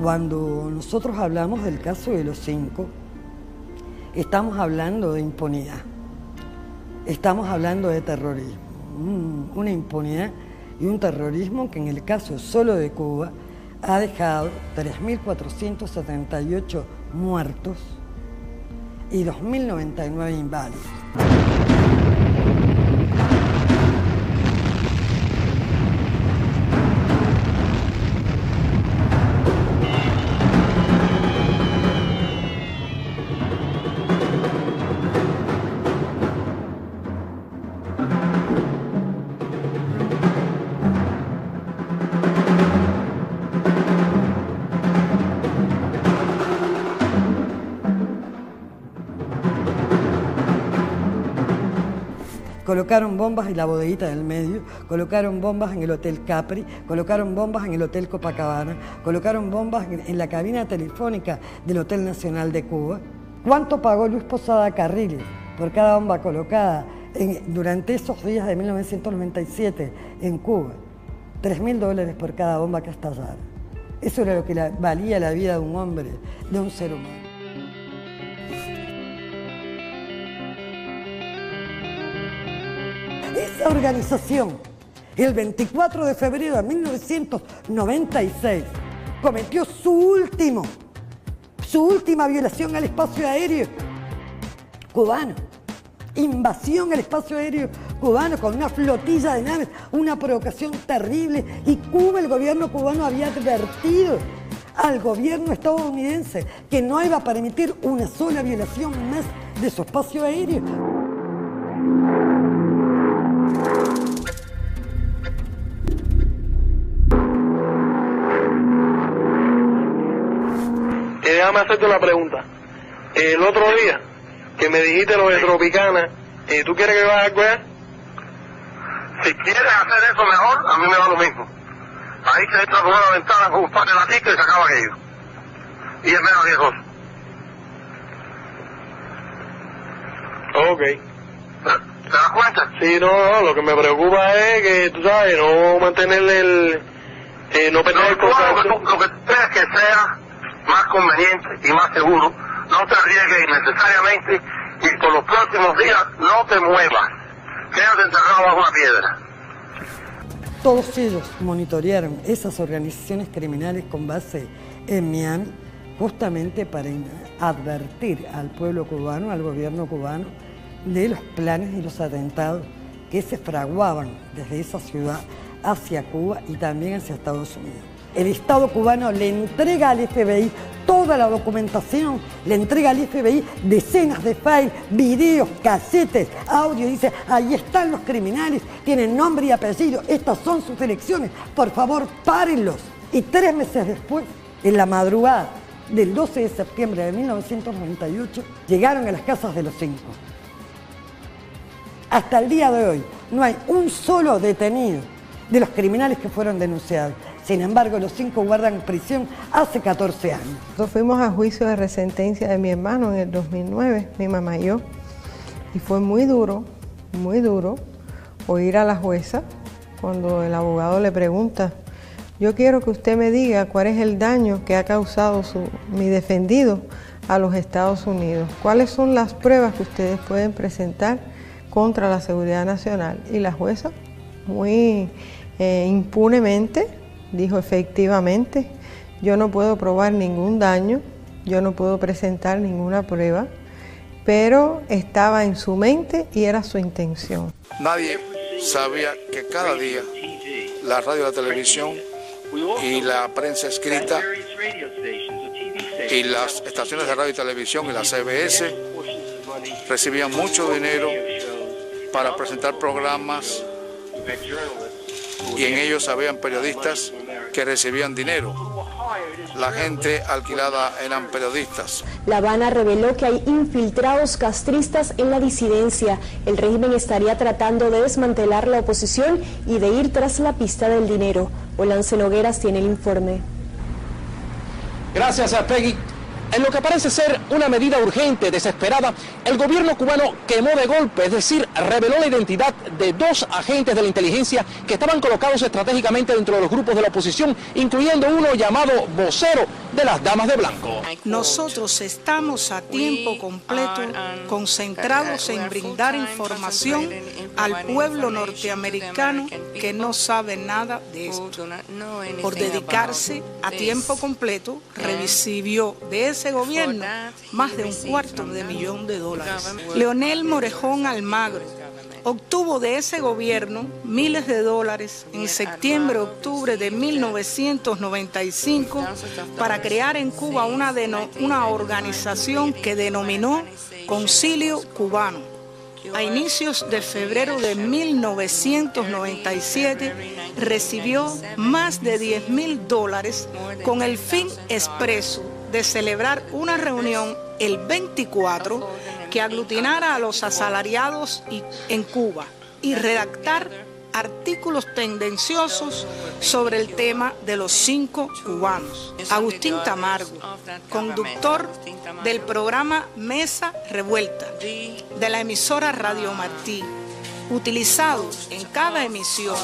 Cuando nosotros hablamos del caso de los 5, estamos hablando de impunidad, estamos hablando de terrorismo, una impunidad y un terrorismo que en el caso solo de Cuba ha dejado 3.478 muertos y 2.099 inválidos. Colocaron bombas en la bodeguita del medio, colocaron bombas en el Hotel Capri, colocaron bombas en el Hotel Copacabana, colocaron bombas en la cabina telefónica del Hotel Nacional de Cuba. ¿Cuánto pagó Luis Posada Carriles por cada bomba colocada durante esos días de 1997 en Cuba? $3.000 por cada bomba que estallara. Eso era lo que valía la vida de un hombre, de un ser humano. Esa organización, el 24 de febrero de 1996, cometió su última violación al espacio aéreo cubano, invasión al espacio aéreo cubano con una flotilla de naves, una provocación terrible, y Cuba, el gobierno cubano había advertido al gobierno estadounidense que no iba a permitir una sola violación más de su espacio aéreo. Déjame hacerte una pregunta. El otro día que me dijiste lo de Tropicana, ¿tú quieres que vaya a Goya? Si quieres hacer eso mejor, a mí me da lo mismo. Ahí se entra por una ventana con un par de laticos y se acaba aquello. Y es menos riesgoso. Ok. ¿Te das cuenta? Sí, no, lo que me preocupa es que, tú sabes, no mantenerle el... no perder el contacto. Lo que crees que sea más conveniente y más seguro, no te arriesgues innecesariamente y por los próximos días no te muevas. Quédate enterrado bajo una piedra. Todos ellos monitorearon esas organizaciones criminales con base en Miami, justamente para advertir al pueblo cubano, al gobierno cubano, de los planes y los atentados que se fraguaban desde esa ciudad hacia Cuba y también hacia Estados Unidos. El Estado cubano le entrega al FBI toda la documentación, le entrega al FBI decenas de files, videos, casetes, audio, dice, ahí están los criminales, tienen nombre y apellido, estas son sus elecciones, por favor, párenlos. Y 3 meses después, en la madrugada del 12 de septiembre de 1998, llegaron a las casas de los 5. Hasta el día de hoy no hay un solo detenido de los criminales que fueron denunciados. Sin embargo, los 5 guardan prisión hace 14 años. Nosotros fuimos a juicio de resentencia de mi hermano en el 2009, mi mamá y yo. Y fue muy duro oír a la jueza cuando el abogado le pregunta, yo quiero que usted me diga cuál es el daño que ha causado mi defendido a los Estados Unidos. ¿Cuáles son las pruebas que ustedes pueden presentar contra la seguridad nacional? Y la jueza, muy impunemente, dijo efectivamente, yo no puedo probar ningún daño, yo no puedo presentar ninguna prueba, pero estaba en su mente y era su intención. Nadie sabía que cada día la radio y la televisión y la prensa escrita y las estaciones de radio y televisión y la CBS recibían mucho dinero para presentar programas y en ellos habían periodistas que recibían dinero. La gente alquilada eran periodistas. La Habana reveló que hay infiltrados castristas en la disidencia. El régimen estaría tratando de desmantelar la oposición y de ir tras la pista del dinero. Olance Nogueras tiene el informe. Gracias a Peggy. En lo que parece ser una medida urgente, desesperada, el gobierno cubano quemó de golpe, es decir, reveló la identidad de 2 agentes de la inteligencia que estaban colocados estratégicamente dentro de los grupos de la oposición, incluyendo uno llamado vocero de las Damas de Blanco. Nosotros estamos a tiempo completo concentrados en brindar información al pueblo norteamericano que no sabe nada de esto. Por dedicarse a tiempo completo, recibió de ese gobierno más de $250,000. Leonel Morejón Almagro obtuvo de ese gobierno miles de dólares en septiembre-octubre de 1995 para crear en Cuba una organización que denominó Concilio Cubano. A inicios de febrero de 1997 recibió más de $10,000 con el fin expreso de celebrar una reunión el 24 que aglutinara a los asalariados en Cuba y redactar artículos tendenciosos sobre el tema de los 5 cubanos. Agustín Tamargo, conductor del programa Mesa Revuelta de la emisora Radio Martí, utilizado en cada emisión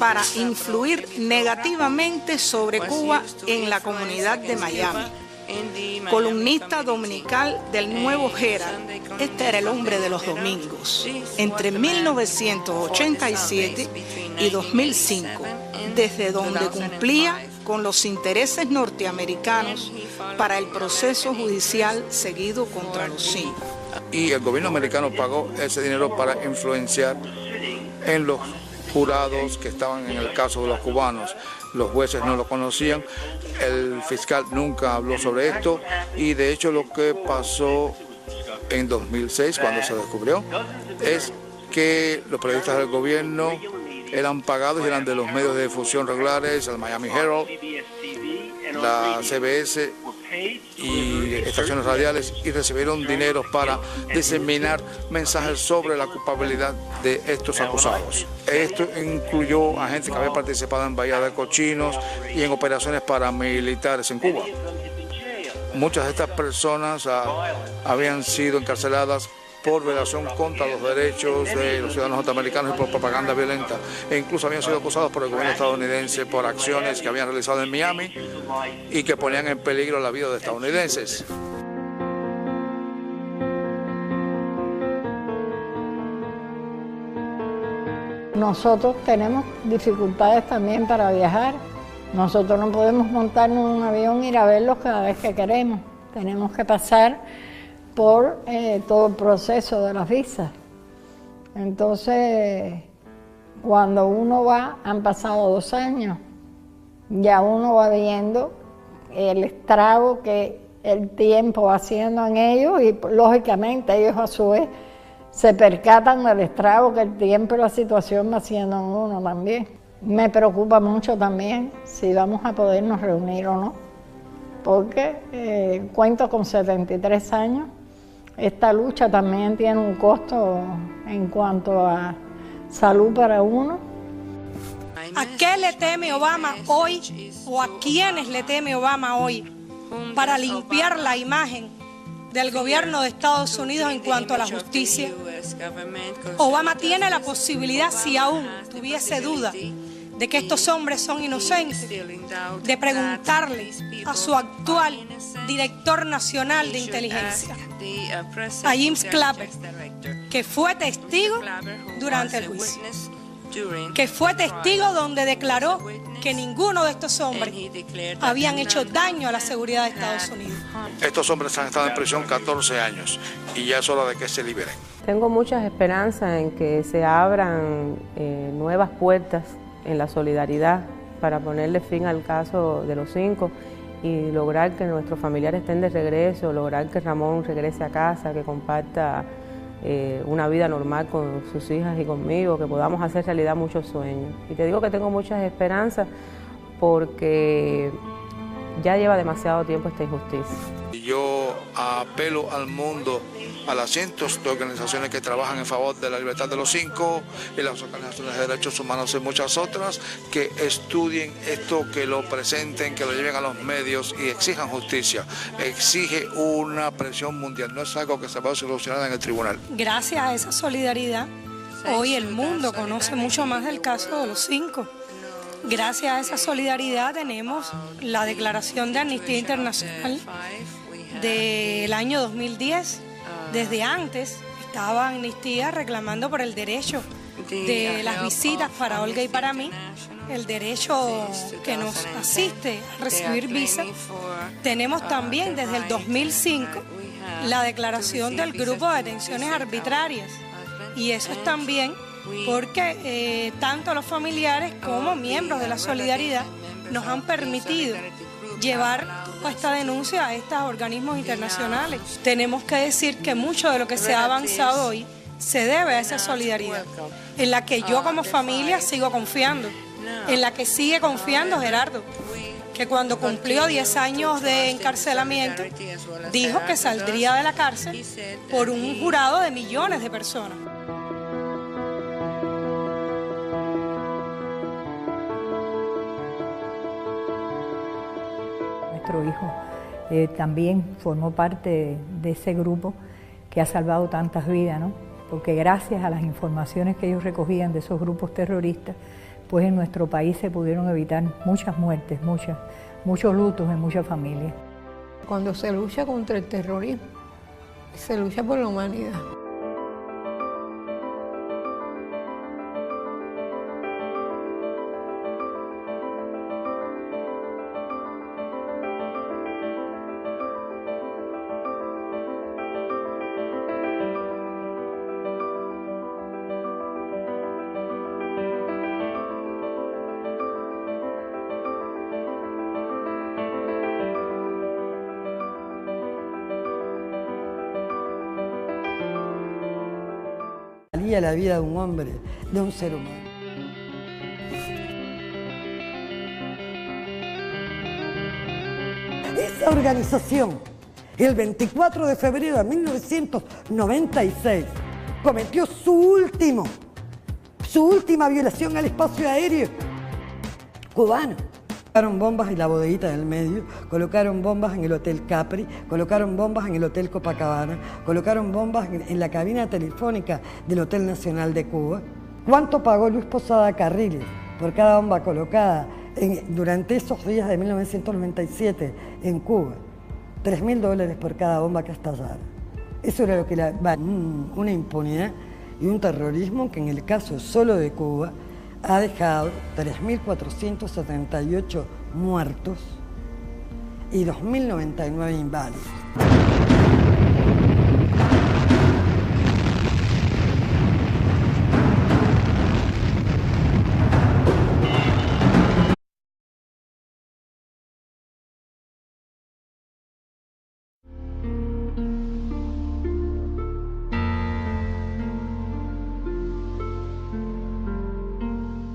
para influir negativamente sobre Cuba en la comunidad de Miami. Columnista dominical del Nuevo Herald, este era el hombre de los domingos, entre 1987 y 2005, desde donde cumplía con los intereses norteamericanos para el proceso judicial seguido contra los 5. Y el gobierno americano pagó ese dinero para influenciar en los jurados que estaban en el caso de los cubanos. Los jueces no lo conocían, el fiscal nunca habló sobre esto y de hecho lo que pasó en 2006 cuando se descubrió es que los periodistas del gobierno eran pagados y eran de los medios de difusión regulares, el Miami Herald, la CBS y estaciones radiales, y recibieron dinero para diseminar mensajes sobre la culpabilidad de estos acusados. Esto incluyó a gente que había participado en Bahía de Cochinos y en operaciones paramilitares en Cuba. Muchas de estas personas habían sido encarceladas por violación contra los derechos de los ciudadanos norteamericanos y por propaganda violenta, e incluso habían sido acusados por el gobierno estadounidense por acciones que habían realizado en Miami y que ponían en peligro la vida de estadounidenses. Nosotros tenemos dificultades también para viajar. Nosotros no podemos montarnos en un avión e ir a verlos cada vez que queremos. Tenemos que pasar por todo el proceso de las visas. Entonces, cuando uno va, han pasado 2 años, ya uno va viendo el estrago que el tiempo va haciendo en ellos y lógicamente ellos a su vez se percatan del estrago que el tiempo y la situación va haciendo en uno también. Me preocupa mucho también si vamos a podernos reunir o no, porque cuento con 73 años. Esta lucha también tiene un costo en cuanto a salud para uno. ¿A qué le teme Obama hoy o a quiénes le teme Obama hoy para limpiar la imagen del gobierno de Estados Unidos en cuanto a la justicia? Obama tiene la posibilidad, si aún tuviese duda de que estos hombres son inocentes, de preguntarle a su actual director nacional de inteligencia, a James Clapper, que fue testigo durante el juicio, que fue testigo donde declaró que ninguno de estos hombres habían hecho daño a la seguridad de Estados Unidos. Estos hombres han estado en prisión 14 años y ya es hora de que se liberen. Tengo muchas esperanzas en que se abran nuevas puertas en la solidaridad para ponerle fin al caso de los 5 y lograr que nuestros familiares estén de regreso, lograr que Ramón regrese a casa, que comparta una vida normal con sus hijas y conmigo, que podamos hacer realidad muchos sueños. Y te digo que tengo muchas esperanzas porque ya lleva demasiado tiempo esta injusticia. Yo apelo al mundo, a las cientos de organizaciones que trabajan en favor de la libertad de los 5 y las organizaciones de derechos humanos y muchas otras, que estudien esto, que lo presenten, que lo lleven a los medios y exijan justicia. Exige una presión mundial, no es algo que se va a solucionar en el tribunal. Gracias a esa solidaridad, hoy el mundo conoce mucho más del caso de los 5. Gracias a esa solidaridad tenemos la declaración de Amnistía Internacional del año 2010. Desde antes estaba Amnistía reclamando por el derecho de las visitas para Olga y para mí, el derecho que nos asiste a recibir visa. Tenemos también desde el 2005 la declaración del grupo de detenciones arbitrarias, y eso es también porque tanto los familiares como miembros de la solidaridad nos han permitido llevar toda esta denuncia a estos organismos internacionales. Tenemos que decir que mucho de lo que se ha avanzado hoy se debe a esa solidaridad, en la que yo como familia sigo confiando, en la que sigue confiando Gerardo, que cuando cumplió 10 años de encarcelamiento, dijo que saldría de la cárcel por un jurado de millones de personas. Nuestro hijo también formó parte de ese grupo que ha salvado tantas vidas, ¿no? Porque gracias a las informaciones que ellos recogían de esos grupos terroristas, pues en nuestro país se pudieron evitar muchas muertes, muchos lutos en muchas familias. Cuando se lucha contra el terrorismo, se lucha por la humanidad. La vida de un hombre, de un ser humano. Esa organización, el 24 de febrero de 1996, cometió su última violación al espacio aéreo cubano. Colocaron bombas en la bodeguita del medio, colocaron bombas en el Hotel Capri, colocaron bombas en el Hotel Copacabana, colocaron bombas en la cabina telefónica del Hotel Nacional de Cuba. ¿Cuánto pagó Luis Posada Carriles por cada bomba colocada durante esos días de 1997 en Cuba? $3.000 por cada bomba que estallara. Eso era lo que era una impunidad y un terrorismo que en el caso solo de Cuba ha dejado 3.478 muertos y 2.099 inválidos.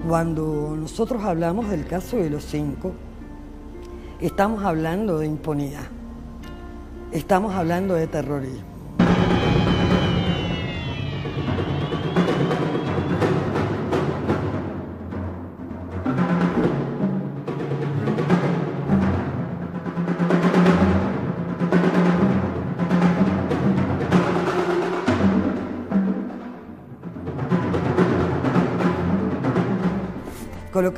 Cuando nosotros hablamos del caso de los 5, estamos hablando de impunidad, estamos hablando de terrorismo. Colocar